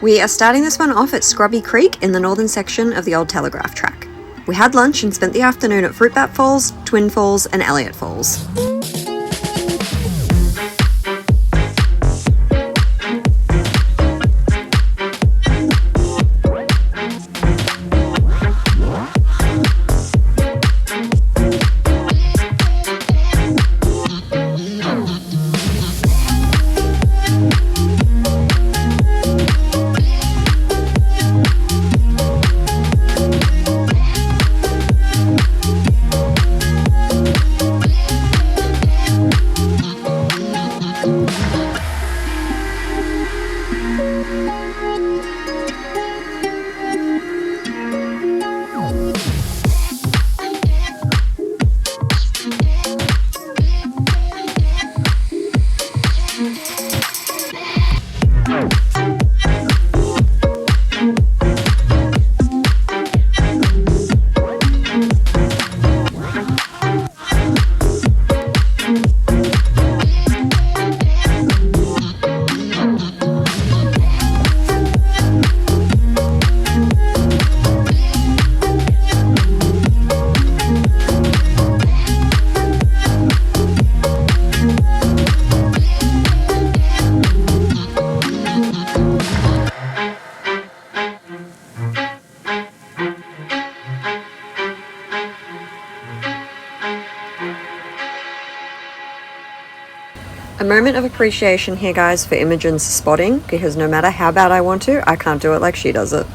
We are starting this one off at Scrubby Creek in the northern section of the old Telegraph track. We had lunch and spent the afternoon at Fruitbat Falls, Twin Falls and Eliot Falls. A moment of appreciation here, guys, for Imogen's spotting, because no matter how bad I want to, I can't do it like she does it.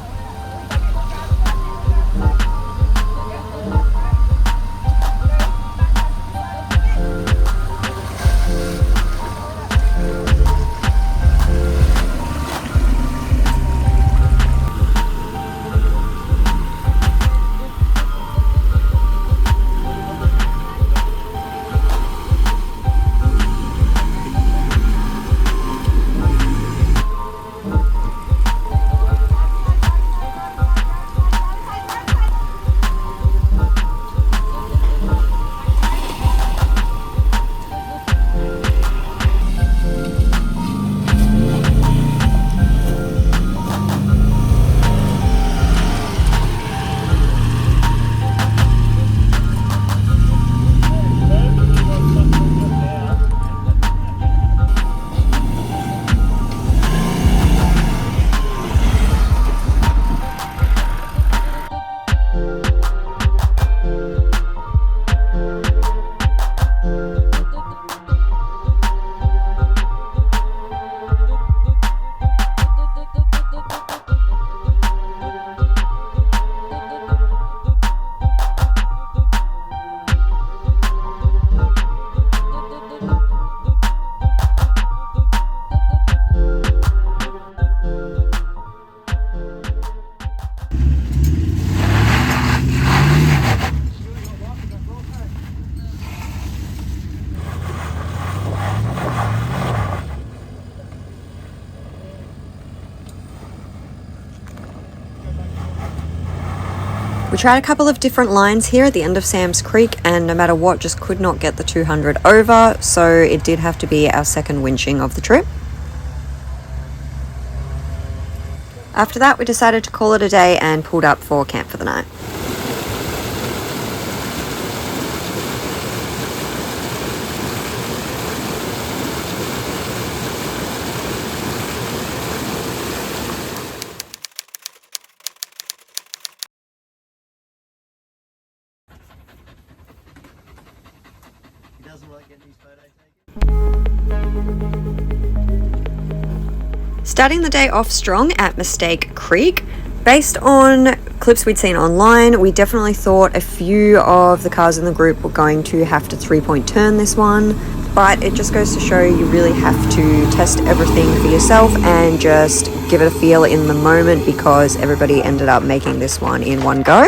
We tried a couple of different lines here at the end of Sam's Creek, and no matter what, just could not get the 200 over, so it did have to be our second winching of the trip. After that, we decided to call it a day and pulled up for camp for the night. Starting the day off strong at Mistake Creek. Based on clips we'd seen online, we definitely thought a few of the cars in the group were going to have to 3-point turn this one, but it just goes to show you really have to test everything for yourself and just give it a feel in the moment, because everybody ended up making this one in one go.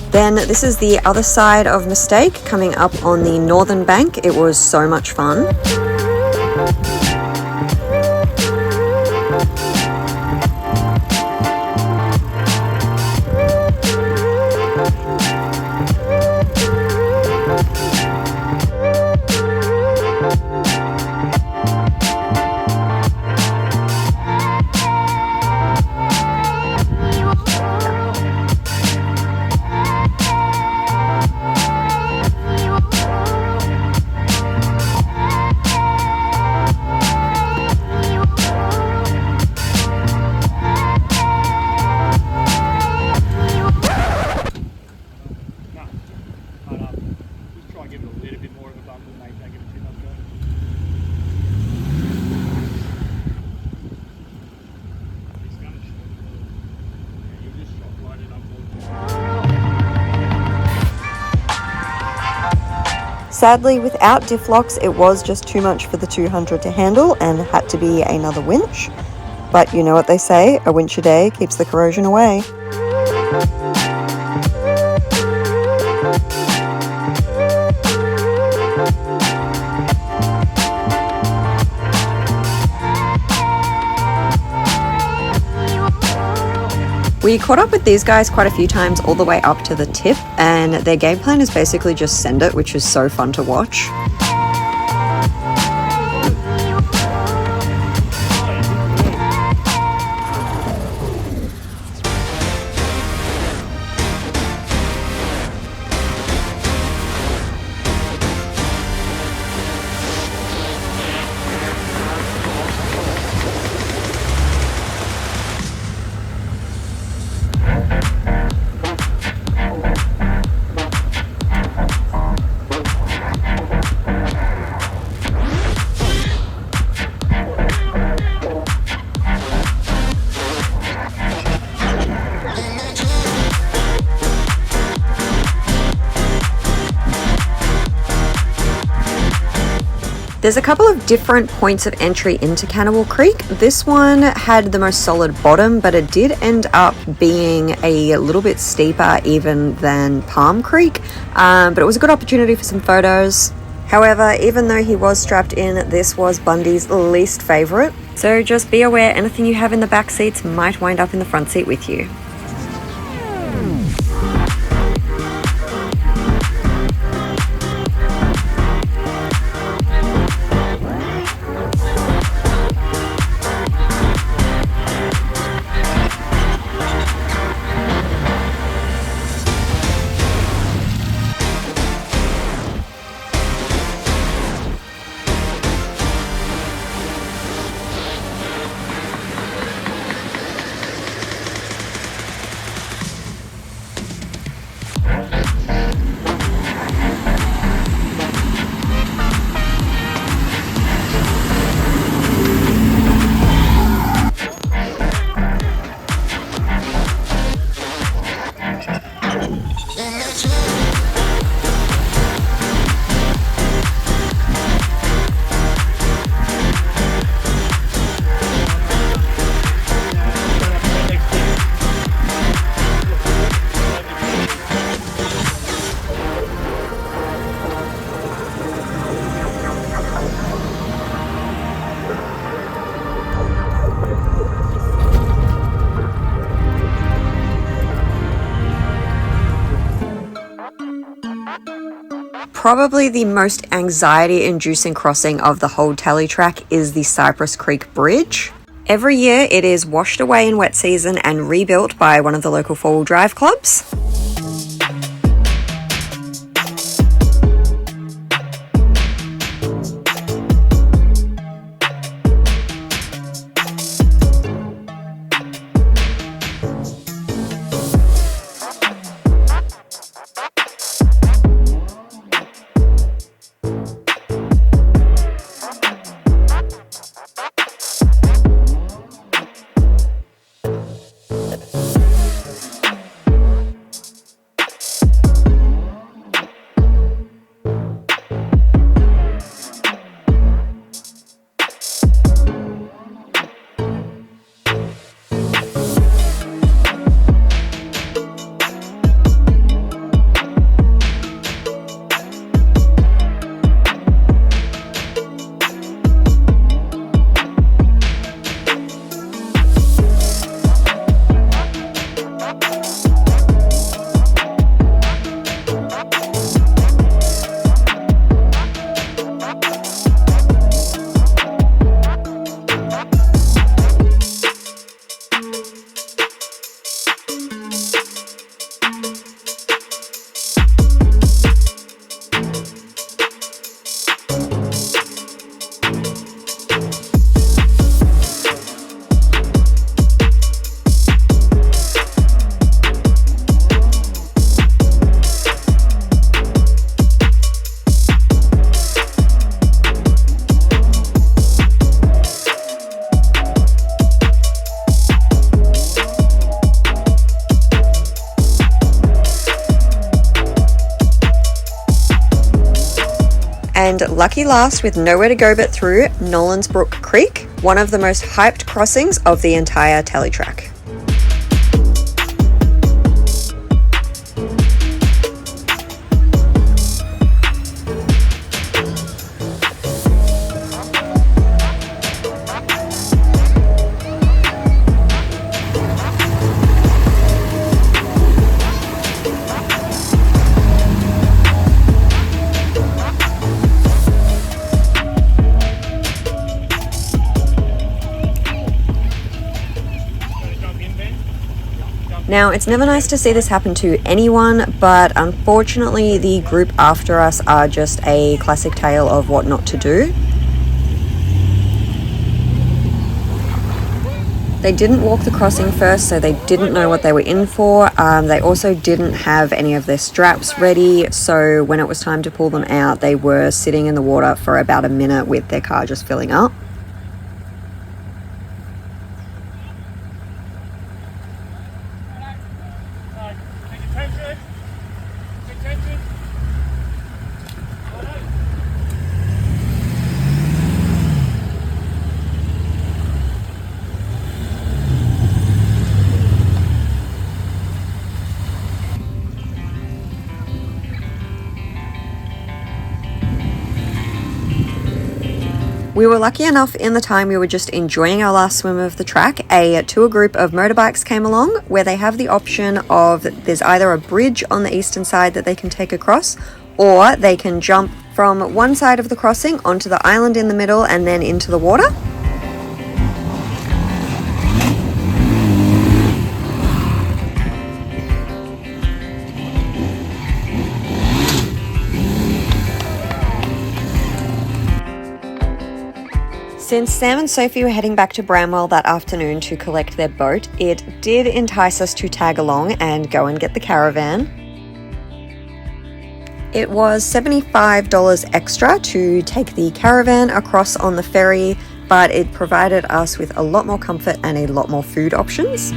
Then this is the other side of Mistake, coming up on the northern bank. It was so much fun. Sadly, without diff locks, it was just too much for the 200 to handle and had to be another winch. But you know what they say, a winch a day keeps the corrosion away. We caught up with these guys quite a few times all the way up to the tip, and their game plan is basically just send it, which is so fun to watch. There's a couple of different points of entry into Cannibal Creek. This one had the most solid bottom, but it did end up being a little bit steeper even than Palm Creek, but it was a good opportunity for some photos. However, even though he was strapped in, this was Bundy's least favourite. So just be aware anything you have in the back seats might wind up in the front seat with you. Probably the most anxiety-inducing crossing of the whole tally track is the Cypress Creek Bridge. Every year it is washed away in wet season and rebuilt by one of the local four-wheel drive clubs. And lucky last, with nowhere to go but through, Nolan's Brook Creek, one of the most hyped crossings of the entire teletrack. Now, it's never nice to see this happen to anyone, but unfortunately the group after us are just a classic tale of what not to do. They didn't walk the crossing first, so they didn't know what they were in for. They also didn't have any of their straps ready, so when it was time to pull them out, they were sitting in the water for about a minute with their car just filling up. We were lucky enough in the time we were just enjoying our last swim of the track, a tour group of motorbikes came along where they have the option of there's either a bridge on the eastern side that they can take across, or they can jump from one side of the crossing onto the island in the middle and then into the water. Since Sam and Sophie were heading back to Bramwell that afternoon to collect their boat, it did entice us to tag along and go and get the caravan. It was $75 extra to take the caravan across on the ferry, but it provided us with a lot more comfort and a lot more food options.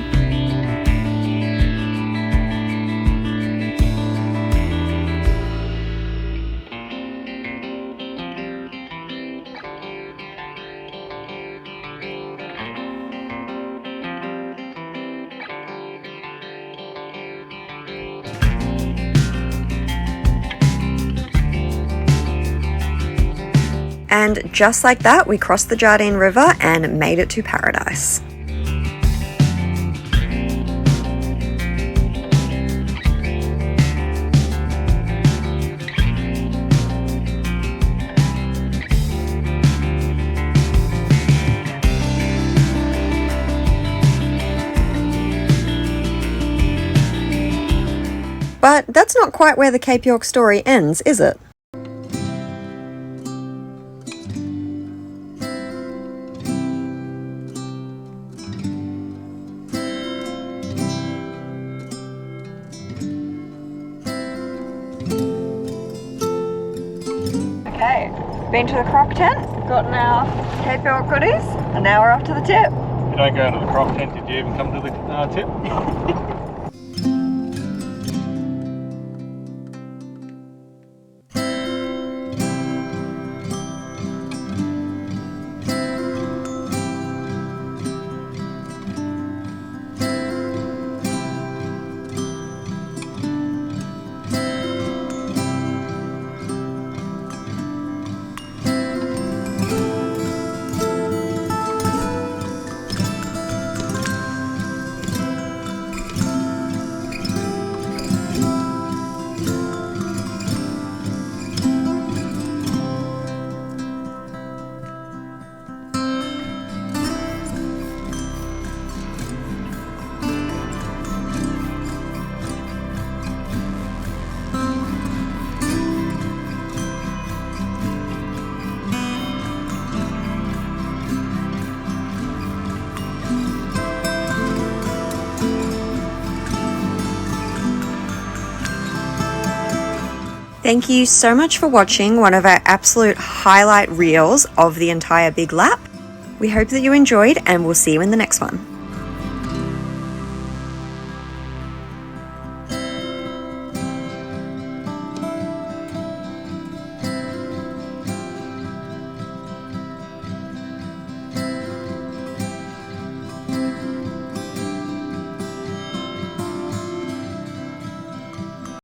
And just like that, we crossed the Jardine River and made it to paradise. But that's not quite where the Cape York story ends, is it? Okay, been to the croc tent, gotten our Cape York goodies, and now we're off to the tip. You don't go into the croc tent, did you even come to the tip? Thank you so much for watching one of our absolute highlight reels of the entire big lap. We hope that you enjoyed, and we'll see you in the next one.